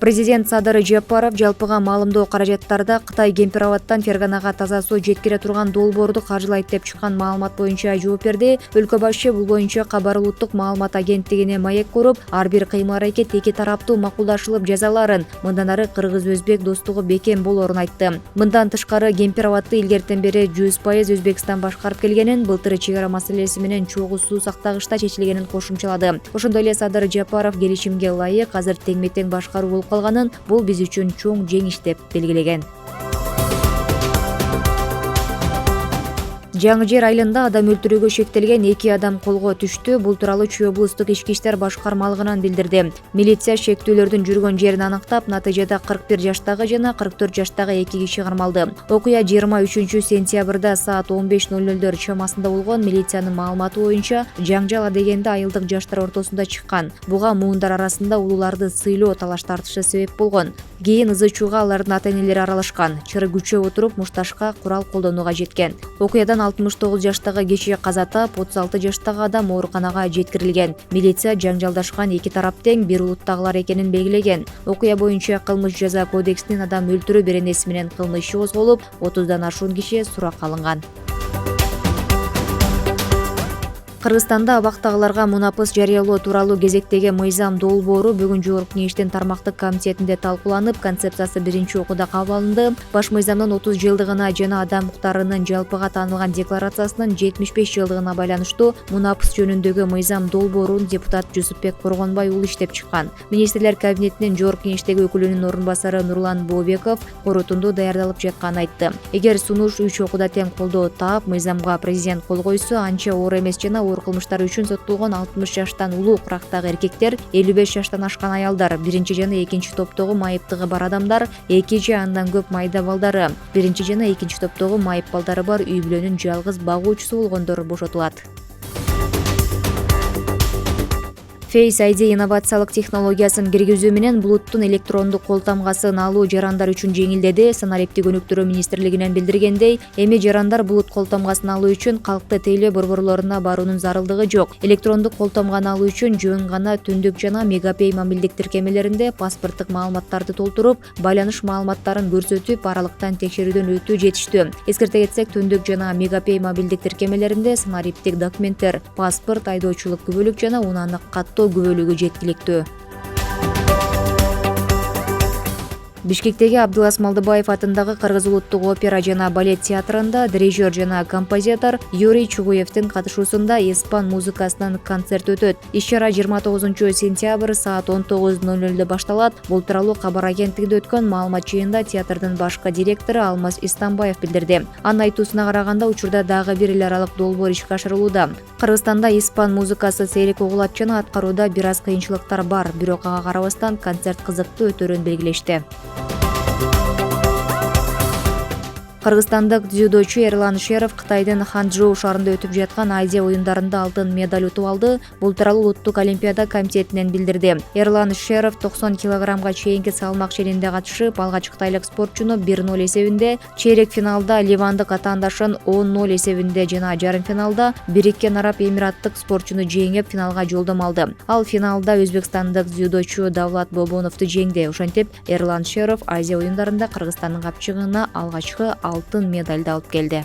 Президент Садыр Жапаров жалпыга маалымдоо каражаттарда Кытай Кемпир-Абадтан Ферганага таза суу жеткире турган долбоорду каржылайт деп чыккан маалымат боюнча жооп берди. Өлкө башы бул боюнча кабар улуттук маалымат агенттигине маек куруп, ар бир кыймыл-аракет эки тараптуу макулдашылып жазаларын, мындан ары кыргыз-өзбек достугу бекем болоорун айтты. Мындан тышкары Кемпир-Абадты илгертен бери 100% Өзбекстан башкарып келгенин, былтыр чек ара маселеси менен чогуу суу сактагычта чечилгенин кошумчалады. Ошондой эле Садыр Жапаров келишимге ылайык азыр тең-метең башкаруу болуп калганын, бул биз үчүн чоң жеңиш деп белгилеген. Жаңы Жер айылында адам өлтүрүүгө шектелген 2 адам колго түштү. Бул тууралуу Чүй облустук ички иштер башкармалыгынан билдирди. Милиция шектүүлөрдүн жүргөн жерин аныктап, натыйжада 41 жаштагы жана 44 жаштагы 2 киши кармалды. Окуя 23-сентябрда саат 15:00 чамасында болгон. Милициянын маалыматы боюнча, жаңжал дегенде айылдык жаштар ортосунда чыккан. Буга муундар арасында улууларды сыйлоо, талаш тартышы себеп болгон. Кийин ызы-чууга алардын ата-энелери аралашкан. Чыры күчөп отуруп мушташка курал колдонууга жеткен. Окуядан 69 жаштагы киши каза таап, 36 жаштагы адам ооруканага жеткирилген. Милиция жаңжалдашкан эки тарап тең бир улуттагылар экенин белгилеген. Окуя боюнча кылмыш жаза кодексинин адам өлтүрүү беренеси менен кылмыш иши козголуп, 30дан ашуун киши суракка алынган. Кыргызстанда абактагыларга мунапыс жарыялоо тууралуу кезектеги мыйзам долбоору бүгүн жогорку кеңештин тармактык комитетинде талкууланып, концепциясы биринчи окууда кабыл алынды. Баш мыйзамдын 30 жылдыгына жана адам укуктарынын жалпыга таанылган декларациясынын 75 жылдыгына байланыштуу мунапыс жөнүндөгү мыйзам долбоорун депутат Жусупбек Коргонбай уулу иштеп чыккан. Министрлер кабинетинин жогорку кеңештеги өкүлүнүн орун басары Нурлан Бообеков корутунду даярдалып жатканын айтты. Эгер сунуш 3 окууда тең колдоо таап, мыйзамга президент кол койсо, анча оор эмес жана оор кылмыштар үчүн соттолгон 60 жаштан улуу курактагы эркектер, 55 жаштан ашкан аялдар, биринчи жана экинчи топтогу майыптыгы бар адамдар, 2 же андан көп майда балдары, биринчи жана экинчи топтогу майып балдары бар үй бүлөнүн жалгыз багуучусу болгондор бошотулат. Face ID инновациялык технологиясын киргизүү менен булуттун электрондук кол тамгасын алуу жарандар үчүн жеңилдеди. Санариптик өнүктүрүү министрлигинен билдиргендей, эми жарандар булут кол тамгасын алуу үчүн калкты теле борборлоруна баруунун зарылдыгы жок. Электрондук кол тамганы алуу үчүн жөн гана түндүк жана мегапей мобилдик тиркемелеринде паспорттук маалыматтарды толтуруп, байланыш маалыматтарын көрсөтүп, аралыктан текшерүүдөн өтүү жетиштүү. Эскерте кетсек, түндүк жана мегапей мобилдик тиркемелеринде санариптик документтер, паспорт, айдоочулук күбөлүк жана унааны каттоо күбөлүгү жеткиликтүү. Бишкектеги Абдылас Малдыбаев атындагы Кыргыз улуттук опера жана балет театрында дирижер жана композитор Юрий Чугуевдин катышуусунда испан музыкасынын концерт өтөт. Иш-чара 29-сентябрь саат 19:00 башталат. Бул тууралуу кабар агенттигинде өткөн маалымат жыйынында театрдын башкы директору Алмаз Истамбаев билдирди. Анын айтуусуна караганда, учурда дагы бир эл аралык долбоор ишке ашырылууда. Кыргызстанда испан музыкасы сейрек угулат жана аткарууда бир аз кыйынчылыктар бар, бирок ага карабастан концерт кызыктуу өтөрүн белгилешти. Кыргызстандык дзюдочу Эрлан Шеров Кытайдын Ханчжоу шаарында өтүп жаткан Азия оюндарында алтын медаль утуп алды. Бул тууралуу Улуттук олимпиада комитетинен билдирди. Эрлан Шеров 90 килограммга чейинки салмак челинде катышып, алгач кытайлык спортчуну 1-0 эсебинде, чейрек финалда ливандык атаандашын 10-0 эсебинде жана жарым финалда Бириккен Араб Эмираттык спортчуну жеңип, финалга жолдомо алды. Ал финалда өзбекстандык дзюдочу Давлат Бобоновду жеңди. Ошентип, Эрлан Шеров Азия оюндарында Кыргызстандын капчыгына алгачкы алтын медальды алып келди.